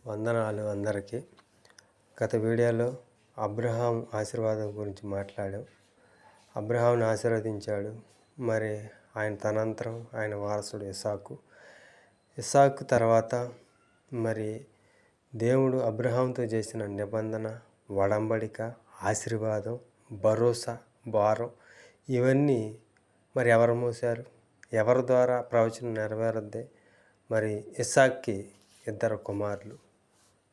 వందనాలు అందరికీ. గత వీడియోలో అబ్రహాం ఆశీర్వాదం గురించి మాట్లాడాం. అబ్రహాంను ఆశీర్వదించాడు. మరి ఆయన తనంతరం ఆయన వారసుడు ఇస్సాకు తర్వాత మరి దేవుడు అబ్రహాంతో చేసిన నిబంధన, వడంబడిక, ఆశీర్వాదం, భరోసా, భారం ఇవన్నీ మరి ఎవరు మోశారు? ఎవరి ద్వారా ప్రవచనం నెరవేరద్దే? మరి ఇస్సాక్కి ఇద్దరు కుమారులు,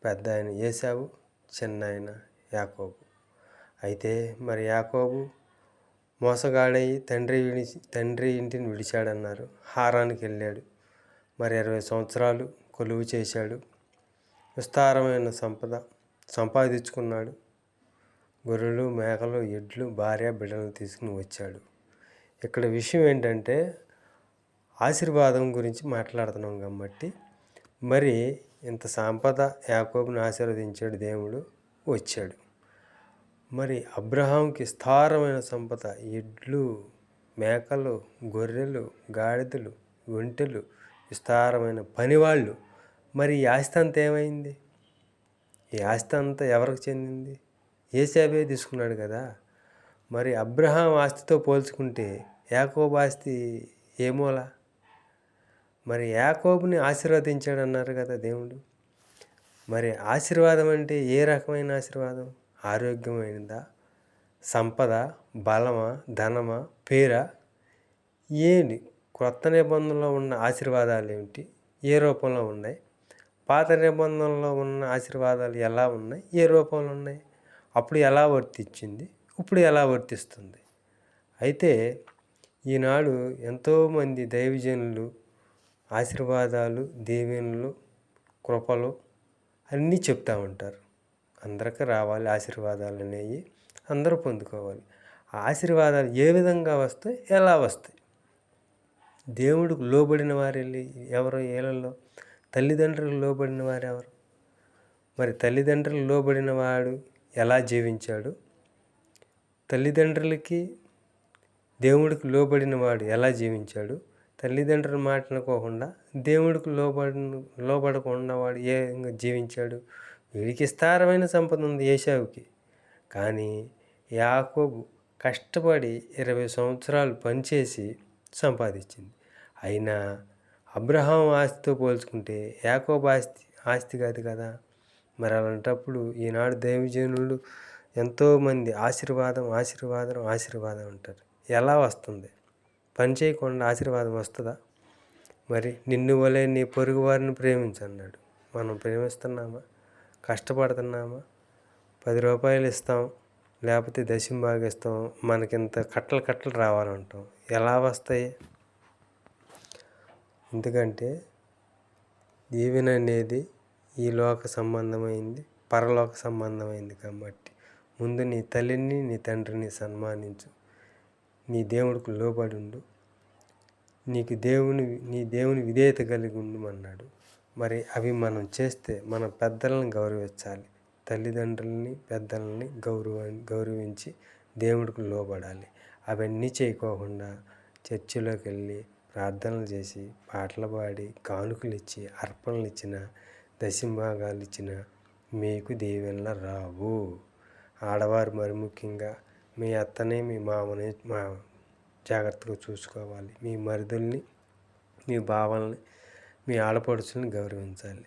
పెద్ద ఆయన ఏశావు, చిన్న ఆయన యాకోబు. అయితే మరి యాకోబు మోసగాడయి తండ్రి ఇంటిని విడిచాడన్నారు. హారానికి వెళ్ళాడు. మరి 20 సంవత్సరాలు కొలువు చేశాడు. విస్తారమైన సంపద సంపాదించుకున్నాడు. గొర్రెలు, మేకలు, ఎడ్లు, భార్య, బిడ్డలను తీసుకుని వచ్చాడు. ఇక్కడ విషయం ఏంటంటే ఆశీర్వాదం గురించి మాట్లాడుతున్నాం కాబట్టి మరి ఇంత సంపద యాకోబుని ఆశీర్వదించాడు దేవుడు, వచ్చాడు. మరి అబ్రహాంకి విస్తారమైన సంపద, ఎడ్లు, మేకలు, గొర్రెలు, గాడిదలు, ఒంటెలు, విస్తారమైన పనివాళ్ళు. మరి ఈ ఆస్తి అంతా ఏమైంది? ఈ ఆస్తి అంతా ఎవరికి చెందింది? ఏశావే తీసుకున్నాడు కదా. మరి అబ్రహాం ఆస్తితో పోల్చుకుంటే యాకోబు ఆస్తి ఏ మూల? మరి యాకోబుని ఆశీర్వదించాడు అన్నారు కదా దేవుడు. మరి ఆశీర్వాదం అంటే ఏ రకమైన ఆశీర్వాదం? ఆరోగ్యమైనదా, సంపద, బలమా, ధనమా, పేరా? ఏంటి? క్రొత్త నిబంధనలో ఉన్న ఆశీర్వాదాలు ఏమిటి? ఏ రూపంలో ఉన్నాయి? పాత నిబంధనలో ఉన్న ఆశీర్వాదాలు ఎలా ఉన్నాయి? ఏ రూపంలో ఉన్నాయి? అప్పుడు ఎలా వర్తించింది? ఇప్పుడు ఎలా వర్తిస్తుంది? అయితే ఈనాడు ఎంతోమంది దైవజనులు ఆశీర్వాదాలు, దీవెనలు, కృపలు అన్నీ చెప్తూ ఉంటారు. అందరికీ రావాలి ఆశీర్వాదాలు అనేవి, అందరూ పొందుకోవాలి. ఆ ఆశీర్వాదాలు ఏ విధంగా వస్తాయి, ఎలా వస్తాయి? దేవుడికి లోబడిన వారు ఎవరు? ఏళ్ళలో తల్లిదండ్రులకు లోబడిన వారు ఎవరు? మరి తల్లిదండ్రులకు లోబడిన వాడు ఎలా జీవించాడు? తల్లిదండ్రులకి దేవుడికి లోబడిన వాడు ఎలా జీవించాడు? తల్లిదండ్రుల మాట అనుకోకుండా దేవుడికి లోబడకుండా వాడు ఏ విధంగా జీవించాడు? వీడికి విస్తారమైన సంపద ఉంది ఏశావుకి. కానీ యాకోబు కష్టపడి 20 సంవత్సరాలు పనిచేసి సంపాదించింది. అయినా అబ్రహాం ఆస్తితో పోల్చుకుంటే యాకోబు ఆస్తి కాదు కదా. మరి అలాంటప్పుడు ఈనాడు దైవజనులు ఎంతోమంది ఆశీర్వాదం ఆశీర్వాదం ఆశీర్వాదం అంటారు. ఎలా వస్తుంది? పని చేయకుండా ఆశీర్వాదం వస్తుందా? మరి నిన్ను వలె నీ పొరుగు వారిని ప్రేమించన్నాడు. మనం ప్రేమిస్తున్నామా? కష్టపడుతున్నామా? 10 రూపాయలు ఇస్తాం, లేకపోతే దశంభాగం ఇస్తాం, మనకింత కట్టలు రావాలంటాం. ఎలా వస్తాయి? ఎందుకంటే దీవెన అనేది ఈ లోక సంబంధమైంది, పరలోక సంబంధమైంది కాబట్టి ముందు నీ తల్లిని, నీ తండ్రిని సన్మానించు, నీ దేవుడికి లోబడి ఉండు, నీ దేవుని విధేయత కలిగి ఉండమన్నాడు. మరి అవి మనం చేస్తే మన పెద్దలను గౌరవించాలి. తల్లిదండ్రులని, పెద్దలని గౌరవించి దేవుడికి లోబడాలి. అవన్నీ చేయకోకుండా చర్చిలోకి వెళ్ళి ప్రార్థనలు చేసి, పాటలు పాడి, కానుకలు ఇచ్చి, అర్పణలు ఇచ్చిన, దశంభాగాలు ఇచ్చిన మీకు దీవెనలు రావు. ఆడవారు మరి ముఖ్యంగా మీ అత్తని, మీ మామని జాగ్రత్తగా చూసుకోవాలి. మీ మరుదుల్ని, మీ బావల్ని, మీ ఆడపడుచుల్ని గౌరవించాలి.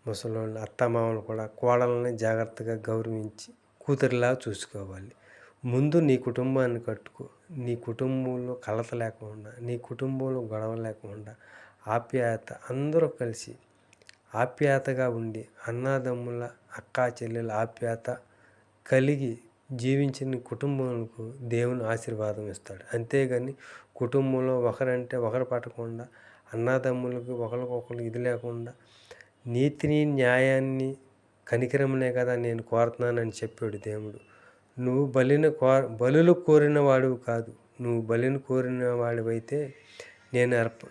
ముసలోళ్ళు, అత్తమామలు కూడా కోడల్ని జాగ్రత్తగా గౌరవించి కూతురిలా చూసుకోవాలి. ముందు నీ కుటుంబాన్ని కట్టుకో. నీ కుటుంబంలో కలత లేకుండా, నీ కుటుంబంలో గొడవ లేకుండా ఆప్యాయత, అందరూ కలిసి ఆప్యాయతగా ఉండి అన్నదమ్ముల, అక్కా చెల్లెల ఆప్యాయత కలిగి జీవించిన కుటుంబాలకు దేవుని ఆశీర్వాదం ఇస్తాడు. అంతేగాని కుటుంబంలో ఒకరంటే ఒకరు పట్టకుండా, అన్నదమ్ములకు ఒకరికొకరు ఇది లేకుండా, నీతిని, న్యాయాన్ని, కనికరమునే కదా నేను కోరుతున్నానని చెప్పాడు దేవుడు. నువ్వు బలులు కోరిన వాడివి కాదు. నువ్వు బలిని కోరిన వాడివైతే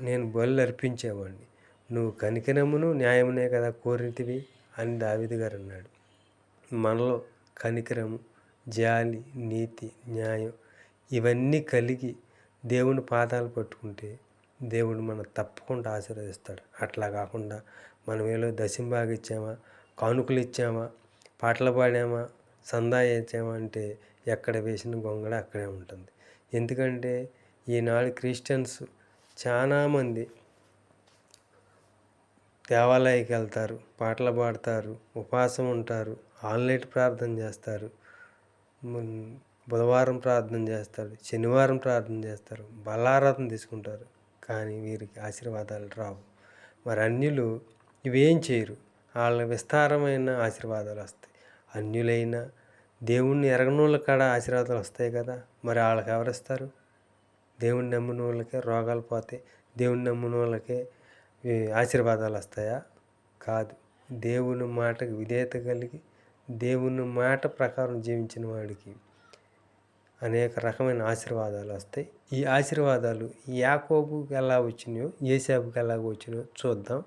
నేను బలు అర్పించేవాడిని. నువ్వు కనికరమును, న్యాయమునే కదా కోరితివి అని దావీదు గారు అన్నాడు. మనలో కనికరము, జాలి, నీతి, న్యాయం ఇవన్నీ కలిగి దేవుని పాదాలు పట్టుకుంటే దేవుడు మనం తప్పకుండా ఆశీర్వదిస్తాడు. అట్లా కాకుండా మనం ఏదో దశంభాగం ఇచ్చామా, కానుకలు ఇచ్చామా, పాటలు పాడామా, సందా ఇచ్చామా అంటే ఎక్కడ వేసిన గొంగళి అక్కడే ఉంటుంది. ఎందుకంటే ఈనాడు క్రిస్టియన్స్ చాలామంది దేవాలయానికి వెళ్తారు, పాటలు పాడతారు, ఉపవాసం ఉంటారు, ఆల్ నైట్ ప్రార్థన చేస్తారు, బుధవారం ప్రార్థన చేస్తారు, శనివారం ప్రార్థన చేస్తారు, బలారాధన తీసుకుంటారు. కానీ వీరికి ఆశీర్వాదాలు రావు. మరి అన్యులు ఇవేం చేయరు, వాళ్ళ విస్తారమైన ఆశీర్వాదాలు వస్తాయి. అన్యులైన దేవుణ్ణి ఎరగనోళ్ళ కాడ ఆశీర్వాదాలు వస్తాయి కదా, మరి వాళ్ళకి ఎవరిస్తారు? దేవుణ్ణి నమ్మిన వాళ్ళకే రోగాలు పోతాయి, దేవుణ్ణి నమ్మిన వాళ్ళకే ఆశీర్వాదాలు వస్తాయా? కాదు. దేవుని మాటకు విధేయత కలిగి దేవుని మాట ప్రకారం జీవించిన వాడికి అనేక రకమైన ఆశీర్వాదాలు వస్తాయి. ఈ ఆశీర్వాదాలు యాకోబుకి ఎలా వచ్చినాయో ఏశావుకి ఎలాగ వచ్చినాయో చూద్దాం.